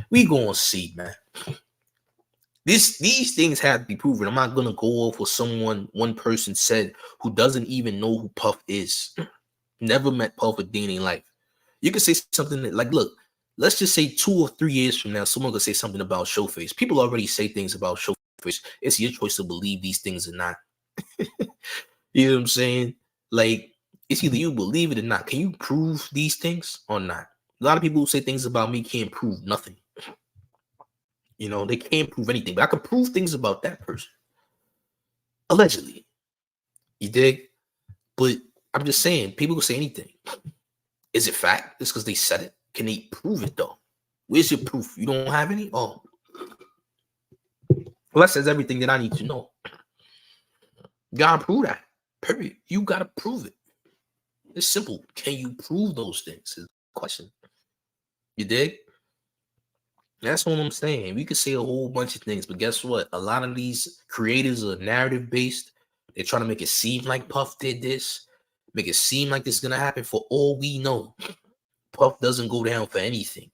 we gonna see, man. These things have to be proven. I'm not gonna go off what one person said who doesn't even know who Puff is. Never met Puff a day in life. You can say something that, like, look, let's just say 2 or 3 years from now, someone could say something about Showface. People already say things about Showface. It's your choice to believe these things or not. You know what I'm saying? Like, it's either you believe it or not. Can you prove these things or not? A lot of people who say things about me can't prove nothing. You know, they can't prove anything, but I can prove things about that person. Allegedly. You dig? But I'm just saying, people can say anything. Is it fact? It's because they said it. Can they prove it though? Where's your proof? You don't have any? Oh. Well, that says everything that I need to know. You gotta prove that. Period. You gotta prove it. It's simple. Can you prove those things? Is the question. You dig? That's what I'm saying. We could say a whole bunch of things, but guess what? A lot of these creators are narrative based. They're trying to make it seem like Puff did this, make it seem like this is gonna happen. For all we know, Puff doesn't go down for anything.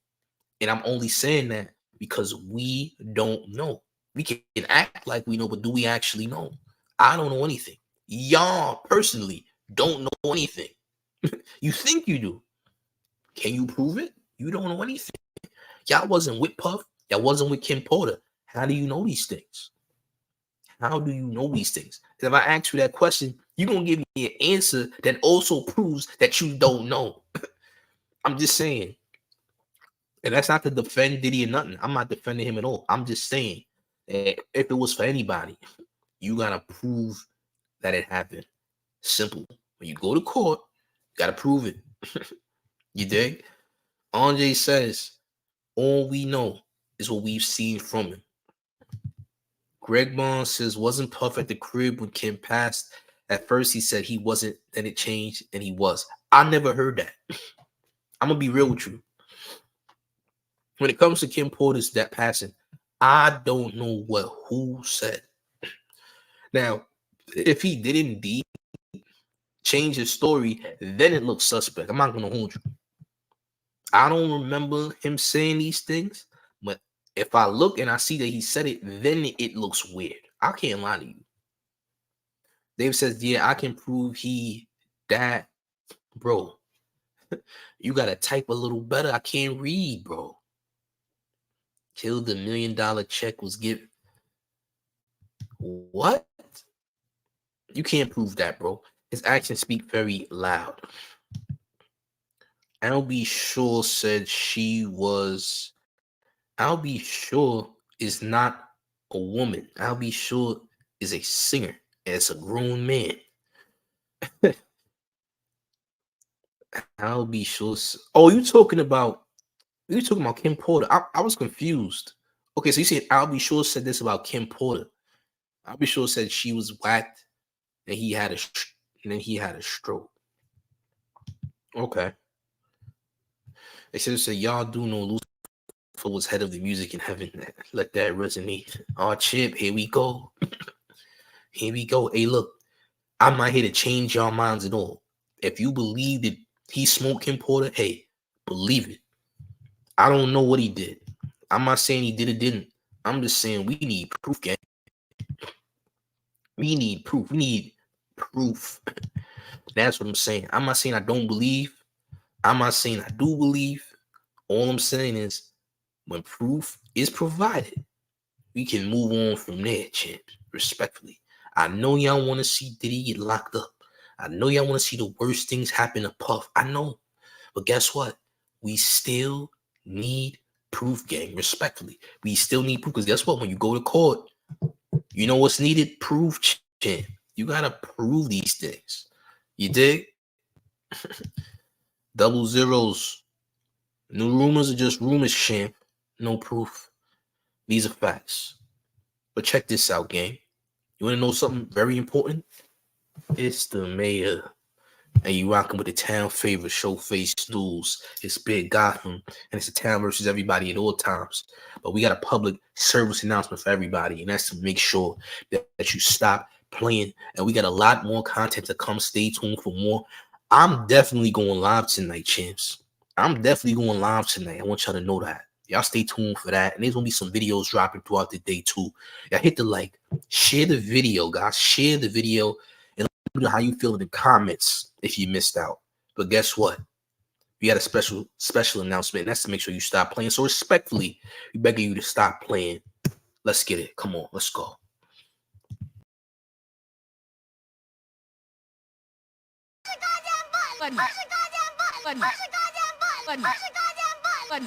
And I'm only saying that because we don't know. We can act like we know, but do we actually know? I don't know anything. Y'all personally don't know anything. You think you do. Can you prove it? You don't know anything. Y'all wasn't with Puff. Y'all wasn't with Kim Porter. How do you know these things? How do you know these things? If I ask you that question, you're going to give me an answer that also proves that you don't know. I'm just saying. And that's not to defend Diddy or nothing. I'm not defending him at all. I'm just saying that if it was for anybody, you got to prove that it happened. Simple. When you go to court, you got to prove it. You dig? Andre says, all we know is what we've seen from him. Greg Bond says, wasn't Puff at the crib when Kim passed? At first he said he wasn't, then it changed and he was. I never heard that. I'm going to be real with you. When it comes to Kim Porter's that passing, I don't know who said. Now, if he did indeed change his story, then it looks suspect. I'm not going to hold you. I don't remember him saying these things, but if I look and I see that he said it, then it looks weird. I can't lie to you. Dave says, yeah, I can prove he died. Bro, you got to type a little better. I can't read, bro. Killed the $1 million check was given. What? You can't prove that, bro. His actions speak very loud. I'll be sure said she was. I'll be sure is not a woman. I'll be sure is a singer. It's a grown man. I'll be sure. Oh, you talking about Kim Porter? I was confused. Okay, so you said I'll be sure said this about Kim Porter. I'll be sure said she was whacked and then he had a stroke. Okay. They should have said y'all do know Lucifer was head of the music in heaven. Let that resonate. Oh, Chip, here we go. Here we go. Hey, look, I'm not here to change y'all minds at all. If you believe that he smoked Kim Porter, hey, believe it. I don't know what he did. I'm not saying he did or didn't. I'm just saying we need proof, gang. We need proof. We need proof. That's what I'm saying. I'm not saying I don't believe. I'm not saying I do believe. All I'm saying is when proof is provided, we can move on from there, champ. Respectfully. I know y'all want to see Diddy get locked up. I know y'all want to see the worst things happen to Puff. I know. But guess what? We still need proof, gang. Respectfully. We still need proof. Because guess what? When you go to court, you know what's needed? Proof, champ. You got to prove these things. You dig? Double zeros. New rumors are just rumors, champ. No proof. These are facts. But check this out, gang. You want to know something very important? It's the mayor. And you rocking with the town favorite, Showface Stools. It's Big Gotham. And it's the town versus everybody at all times. But we got a public service announcement for everybody. And that's to make sure that you stop playing. And we got a lot more content to come. Stay tuned for more. I'm definitely going live tonight, champs. I'm definitely going live tonight. I want y'all to know that. Y'all stay tuned for that. And there's going to be some videos dropping throughout the day, too. Y'all hit the like. Share the video, guys. Share the video. And let me know how you feel in the comments if you missed out. But guess what? We got a special announcement. And that's to make sure you stop playing. So respectfully, we begging you to stop playing. Let's get it. Come on. Let's go. Push the goddamn button.